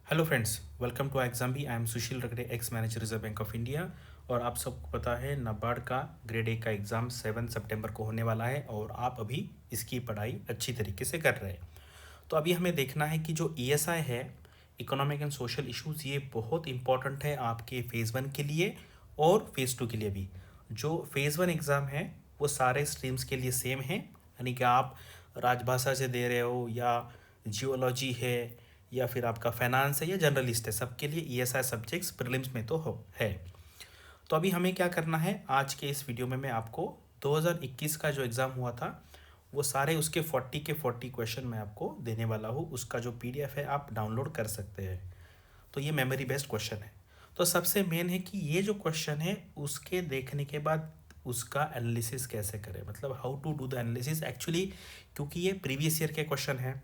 Hello friends, welcome to ExamBee. I am Sushil Ragade, ex manager Reserve Bank of India. और आप सबको पता है नाबार्ड का ग्रेड ए का एग्ज़ाम 7 सितंबर को होने वाला है और आप अभी इसकी पढ़ाई अच्छी तरीके से कर रहे हैं। तो अभी हमें देखना है कि जो ईएसआई है, इकोनॉमिक एंड सोशल इश्यूज, ये बहुत इंपॉर्टेंट है आपके फ़ेज़ 1 के लिए और फ़ेज़ 2 के लिए भी। जो फ़ेज़ 1 एग्ज़ाम है वो सारे स्ट्रीम्स के लिए सेम है, यानी कि आप राजभाषा से दे रहे हो या जियोलॉजी है या फिर आपका फाइनेंस है या जर्नलिस्ट है, सबके लिए ईएसआई सब्जेक्ट्स प्रीलिम्स में तो हो है। तो अभी हमें क्या करना है, आज के इस वीडियो में मैं आपको 2021 का जो एग्ज़ाम हुआ था वो सारे उसके 40 के 40 क्वेश्चन मैं आपको देने वाला हूँ। उसका जो पीडीएफ है आप डाउनलोड कर सकते हैं। तो ये मेमोरी बेस्ड क्वेश्चन है। तो सबसे मेन है कि ये जो क्वेश्चन है उसके देखने के बाद उसका एनालिसिस कैसे करें, मतलब how to do the analysis actually, क्योंकि ये प्रीवियस ईयर के क्वेश्चन है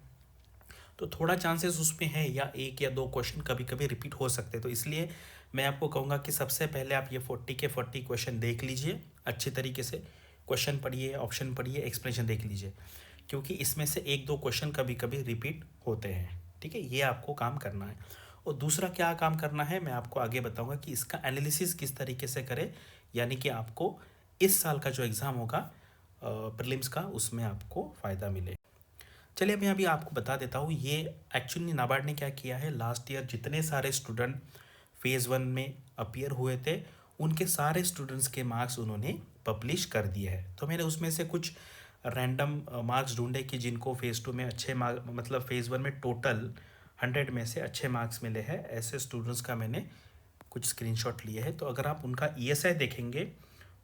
तो थोड़ा चांसेस उसमें है या एक या दो क्वेश्चन कभी कभी रिपीट हो सकते हैं। तो इसलिए मैं आपको कहूँगा कि सबसे पहले आप ये 40 के 40 क्वेश्चन देख लीजिए अच्छे तरीके से। क्वेश्चन पढ़िए, ऑप्शन पढ़िए, एक्सप्लेनेशन देख लीजिए, क्योंकि इसमें से एक दो क्वेश्चन कभी कभी रिपीट होते हैं। ठीक है, ये आपको काम करना है। और दूसरा क्या काम करना है मैं आपको आगे बताऊंगा कि इसका एनालिसिस किस तरीके से करें, यानी कि आपको इस साल का जो एग्ज़ाम होगा प्रीलिम्स का, उसमें आपको फ़ायदा मिले। चलिए मैं अभी आपको बता देता हूँ। ये एक्चुअली नाबार्ड ने क्या किया है, लास्ट ईयर जितने सारे स्टूडेंट फ़ेज़ 1 में अपीयर हुए थे उनके सारे स्टूडेंट्स के मार्क्स उन्होंने पब्लिश कर दिए हैं। तो मैंने उसमें से कुछ रैंडम मार्क्स ढूंढे कि जिनको फ़ेज़ 2 में अच्छे मार्क, मतलब फ़ेज़ 1 में टोटल 100 में से अच्छे मार्क्स मिले हैं, ऐसे स्टूडेंट्स का मैंने कुछ स्क्रीनशॉट लिए हैं। तो अगर आप उनका ईएसआई देखेंगे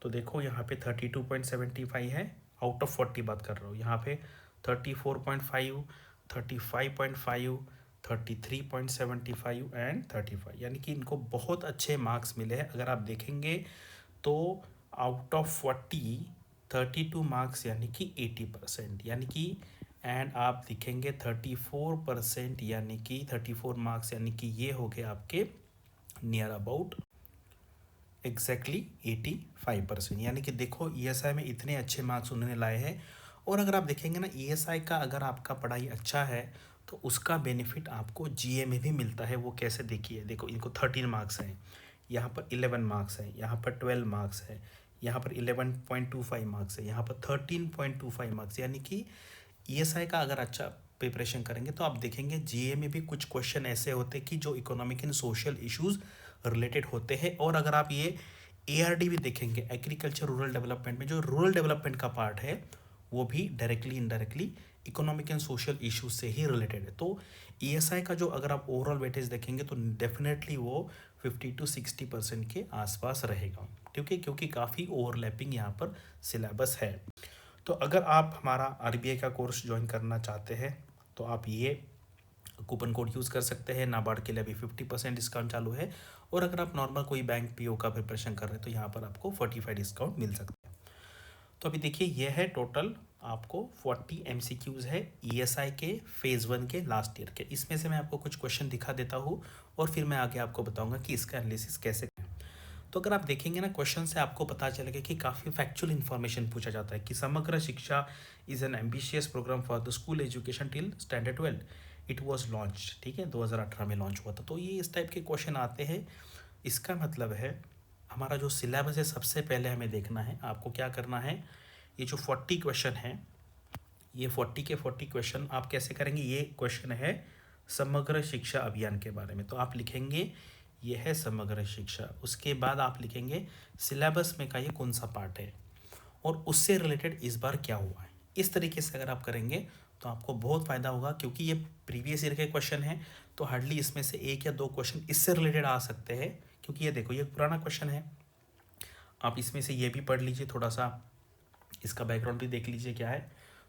तो देखो यहाँ पे 32.75 है, आउट ऑफ 40 बात कर रहा हूँ। यहाँ पे 34.5, 35.5, 33.75 एंड 35, यानी कि इनको बहुत अच्छे मार्क्स मिले हैं। अगर आप देखेंगे तो आउट ऑफ 40 32 मार्क्स यानी कि 80%, यानी कि एंड आप देखेंगे 34% यानी कि 34 मार्क्स, यानी कि ये हो गए आपके नियर अबाउट एग्जैक्टली 85%। यानी कि देखो ईएसआई में इतने अच्छे मार्क्स उन्होंने लाए हैं। और अगर आप देखेंगे ना ईएसआई का, अगर आपका पढ़ाई अच्छा है तो उसका बेनिफिट आपको जीए में भी मिलता है। वो कैसे, देखिए, देखो इनको 13 मार्क्स हैं, यहाँ पर 11 मार्क्स है, यहाँ पर 12 मार्क्स है, यहाँ पर 11.25 मार्क्स है, यहाँ पर 13.25 मार्क्स, यानी कि ईएसआई का अगर अच्छा प्रिपरेशन करेंगे तो आप देखेंगे जीए में भी कुछ क्वेश्चन ऐसे होते हैं कि जो economic and social issues related होते हैं। और अगर आप ये एआरडी भी देखेंगे, एग्रीकल्चर रूरल डेवलपमेंट में जो रूरल डेवलपमेंट का पार्ट है वो भी directly indirectly economic and social issues से ही रिलेटेड है। तो ईएसआई का जो अगर आप ओवरऑल वेटेज देखेंगे तो डेफिनेटली वो 50 to 60% के आसपास रहेगा। ठीक है, क्योंकि काफ़ी ओवरलैपिंग यहाँ पर सिलेबस है। तो अगर आप हमारा आरबीआई का कोर्स ज्वाइन करना चाहते हैं तो आप ये कूपन कोड यूज़ कर सकते हैं। नाबार्ड के लिए अभी 50% डिस्काउंट चालू है। और अगर आप नॉर्मल कोई बैंक पीओ का प्रिपरेशन कर रहे हैं तो यहाँ पर आपको 45 डिस्काउंट मिल सकता है। तो अभी देखिए ये है टोटल आपको 40 एमसीक्यूज़ है ईएसआई के फ़ेज़ 1 के लास्ट ईयर के। इसमें से मैं आपको कुछ क्वेश्चन दिखा देता हूँ और फिर मैं आगे आपको बताऊँगा कि इसका एनालिसिस कैसे। तो अगर आप देखेंगे ना क्वेश्चन से आपको पता चलेगा कि काफ़ी फैक्चुअल इन्फॉर्मेशन पूछा जाता है कि Samagra Shiksha is an ambitious programme for the school education till standard 12, it was launch. ठीक है, 2018 में लॉन्च हुआ था। तो ये इस टाइप के क्वेश्चन आते हैं। इसका मतलब है हमारा जो सिलेबस है सबसे पहले हमें देखना है। आपको क्या करना है, ये जो 40 क्वेश्चन है, ये 40 के 40 क्वेश्चन आप कैसे करेंगे। ये क्वेश्चन है समग्र शिक्षा अभियान के बारे में, तो आप लिखेंगे ये है समग्र शिक्षा। उसके बाद आप लिखेंगे सिलेबस में का ये कौन सा पार्ट है और उससे रिलेटेड इस बार क्या हुआ है। इस तरीके से अगर आप करेंगे तो आपको बहुत फ़ायदा होगा, क्योंकि ये प्रीवियस ईयर के क्वेश्चन है तो हार्डली इसमें से एक या दो क्वेश्चन इससे रिलेटेड आ सकते हैं। क्योंकि ये देखो ये पुराना क्वेश्चन है, आप इसमें से ये भी पढ़ लीजिए, थोड़ा सा इसका बैकग्राउंड भी देख लीजिए क्या है।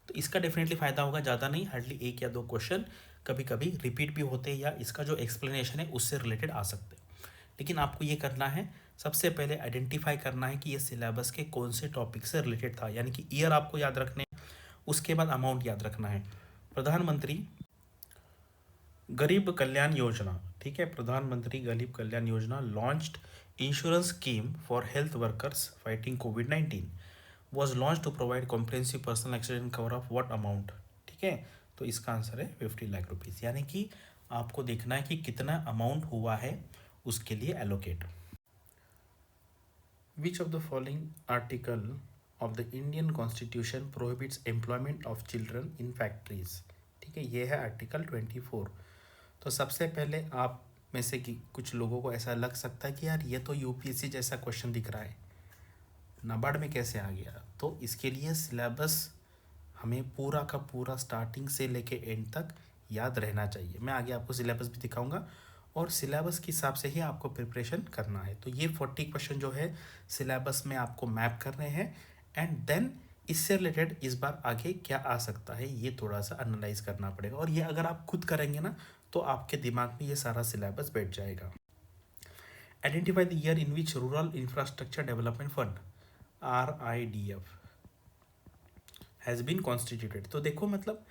तो इसका डेफिनेटली फ़ायदा होगा, ज़्यादा नहीं, हार्डली एक या दो क्वेश्चन कभी कभी रिपीट भी होते हैं या इसका जो एक्सप्लेनेशन है उससे रिलेटेड आ सकते हैं। लेकिन आपको ये करना है, सबसे पहले आइडेंटिफाई करना है कि ये सिलेबस के कौन से टॉपिक से रिलेटेड था, यानी कि ईयर आपको याद रखने। उसके बाद अमाउंट याद रखना है। प्रधानमंत्री गरीब कल्याण योजना, ठीक है, प्रधानमंत्री Garib Kalyan Yojana launched insurance scheme for health workers fighting कोविड-19 was launch to provide comprehensive personal accident cover of what amount. ठीक है, तो इसका आंसर है 50 लाख रुपीज़। यानी कि आपको देखना है कि कितना अमाउंट हुआ है उसके लिए allocate. Which of the following article of the Indian constitution prohibits employment of children in factories. ठीक है, ये है आर्टिकल 24। तो सबसे पहले आप में से कि कुछ लोगों को ऐसा लग सकता है कि यार ये तो यूपीएससी जैसा क्वेश्चन दिख रहा है, नाबार्ड में कैसे आ गया। तो इसके लिए सिलेबस हमें पूरा का पूरा स्टार्टिंग से लेके एंड तक याद रहना चाहिए। मैं आगे आपको सिलेबस भी दिखाऊंगा और सिलेबस के हिसाब से ही आपको प्रिपरेशन करना है। तो ये 40 क्वेश्चन जो है सिलेबस में आपको मैप करने हैं एंड देन इससे रिलेटेड इस बार आगे क्या आ सकता है ये थोड़ा सा एनालाइज करना पड़ेगा। और ये अगर आप खुद करेंगे ना तो आपके दिमाग में ये सारा सिलेबस बैठ जाएगा। Identify the year in which rural infrastructure development fund RIDF has been constituted. तो देखो मतलब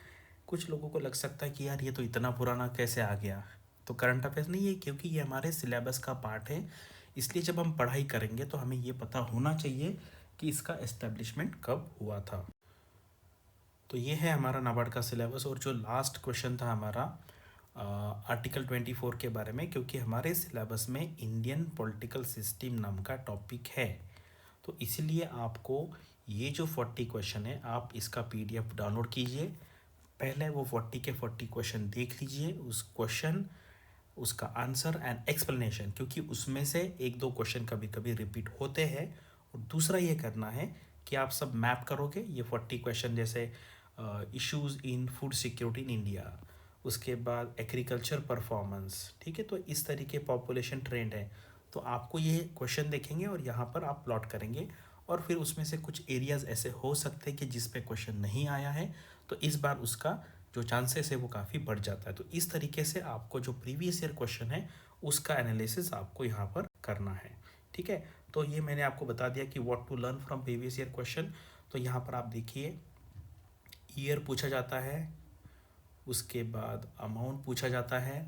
कुछ लोगों को लग सकता है कि यार ये तो इतना पुराना कैसे आ गया। तो करंट अफेयर्स नहीं है, क्योंकि ये हमारे सिलेबस का पार्ट है। इसलिए जब हम पढ़ाई करेंगे तो हमें ये पता होना चाहिए कि इसका एस्टेब्लिशमेंट कब हुआ था। तो ये है हमारा नाबार्ड का सिलेबस। और जो लास्ट क्वेश्चन था हमारा आर्टिकल 24 के बारे में, क्योंकि हमारे सिलेबस में इंडियन पॉलिटिकल सिस्टम नाम का टॉपिक है, तो इसीलिए आपको ये जो 40 क्वेश्चन है आप इसका PDF डाउनलोड कीजिए। पहले वो 40 के 40 क्वेश्चन देख लीजिए, उस क्वेश्चन उसका आंसर एंड एक्सप्लेनेशन, क्योंकि उसमें से एक दो क्वेश्चन कभी कभी रिपीट होते हैं। और दूसरा ये करना है कि आप सब मैप करोगे ये 40 क्वेश्चन, जैसे issues in food security in India, उसके बाद एग्रीकल्चर परफॉर्मेंस, ठीक है। तो इस तरीके पॉपुलेशन ट्रेंड है, तो आपको ये क्वेश्चन देखेंगे और यहाँ पर आप प्लॉट करेंगे। और फिर उसमें से कुछ एरियाज ऐसे हो सकते हैं कि जिस पे क्वेश्चन नहीं आया है, तो इस बार उसका जो चांसेस है वो काफ़ी बढ़ जाता है। तो इस तरीके से आपको जो प्रीवियस ईयर क्वेश्चन है उसका एनालिसिस आपको यहाँ पर करना है, ठीक है। तो ये मैंने आपको बता दिया कि what to learn from previous year question. तो यहाँ पर आप देखिए ईयर पूछा जाता है, उसके बाद अमाउंट पूछा जाता है,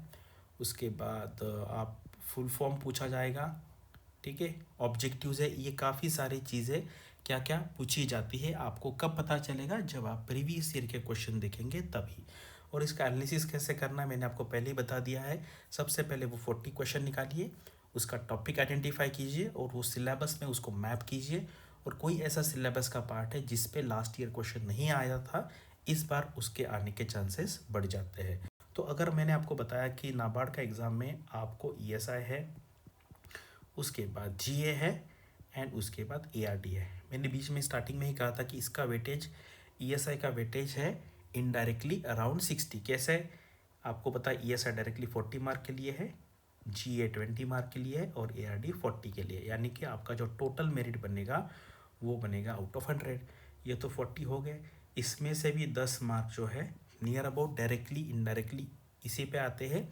उसके बाद आप फुल फॉर्म पूछा जाएगा, ठीक है। ऑब्जेक्टिव्स है, ये काफ़ी सारी चीज़ें क्या क्या पूछी जाती है आपको कब पता चलेगा, जब आप प्रीवियस ईयर के क्वेश्चन देखेंगे तभी। और इसका एनालिसिस कैसे करना है मैंने आपको पहले ही बता दिया है। सबसे पहले वो 40 क्वेश्चन निकालिए, उसका टॉपिक आइडेंटिफाई कीजिए और वो सिलेबस में उसको मैप कीजिए। और कोई ऐसा सिलेबस का पार्ट है जिस पे लास्ट ईयर क्वेश्चन नहीं आया था, इस बार उसके आने के चांसेस बढ़ जाते हैं। तो अगर मैंने आपको बताया कि नाबार्ड का एग्ज़ाम में आपको ESI है, उसके बाद GA है एंड उसके बाद ARD है। मैंने बीच में स्टार्टिंग में ही कहा था कि इसका वेटेज ESI का वेटेज है इनडायरेक्टली अराउंड 60। कैसे आपको पता है, ESI डायरेक्टली 40 मार्क के लिए है, GA 20 मार्क के लिए है और ARD 40 के लिए, यानी कि आपका जो टोटल मेरिट बनेगा वो बनेगा आउट ऑफ 100। ये तो 40 हो गए, इसमें से भी 10 मार्क जो है नियर अबाउट डायरेक्टली इनडायरेक्टली इसी पे आते हैं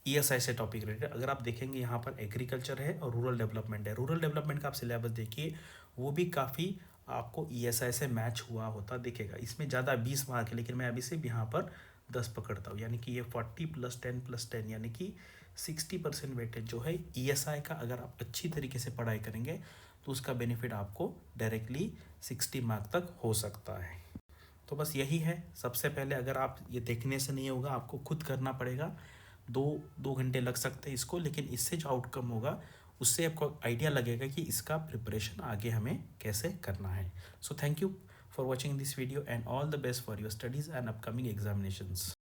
ESI से टॉपिक रिलेटेड। अगर आप देखेंगे यहाँ पर एग्रीकल्चर है और रूरल डेवलपमेंट है। रूरल डेवलपमेंट का आप सिलेबस देखिए, वो भी काफ़ी आपको ESI से मैच हुआ होता दिखेगा। इसमें ज़्यादा 20 मार्क है, लेकिन मैं अभी सिर्फ यहाँ पर 10 पकड़ता हूँ, यानी कि ये 40 + 10 + 10 यानी कि 60% वेटेज जो है ESI का। अगर आप अच्छी तरीके से पढ़ाई करेंगे तो उसका बेनिफिट आपको डायरेक्टली 60 मार्क तक हो सकता है। तो बस यही है। सबसे पहले अगर आप ये देखने से नहीं होगा, आपको खुद करना पड़ेगा। 2 घंटे लग सकते हैं इसको, लेकिन इससे जो आउटकम होगा उससे आपको आइडिया लगेगा कि इसका प्रिपरेशन आगे हमें कैसे करना है। So thank you for watching this video and all the best for your studies and upcoming examinations.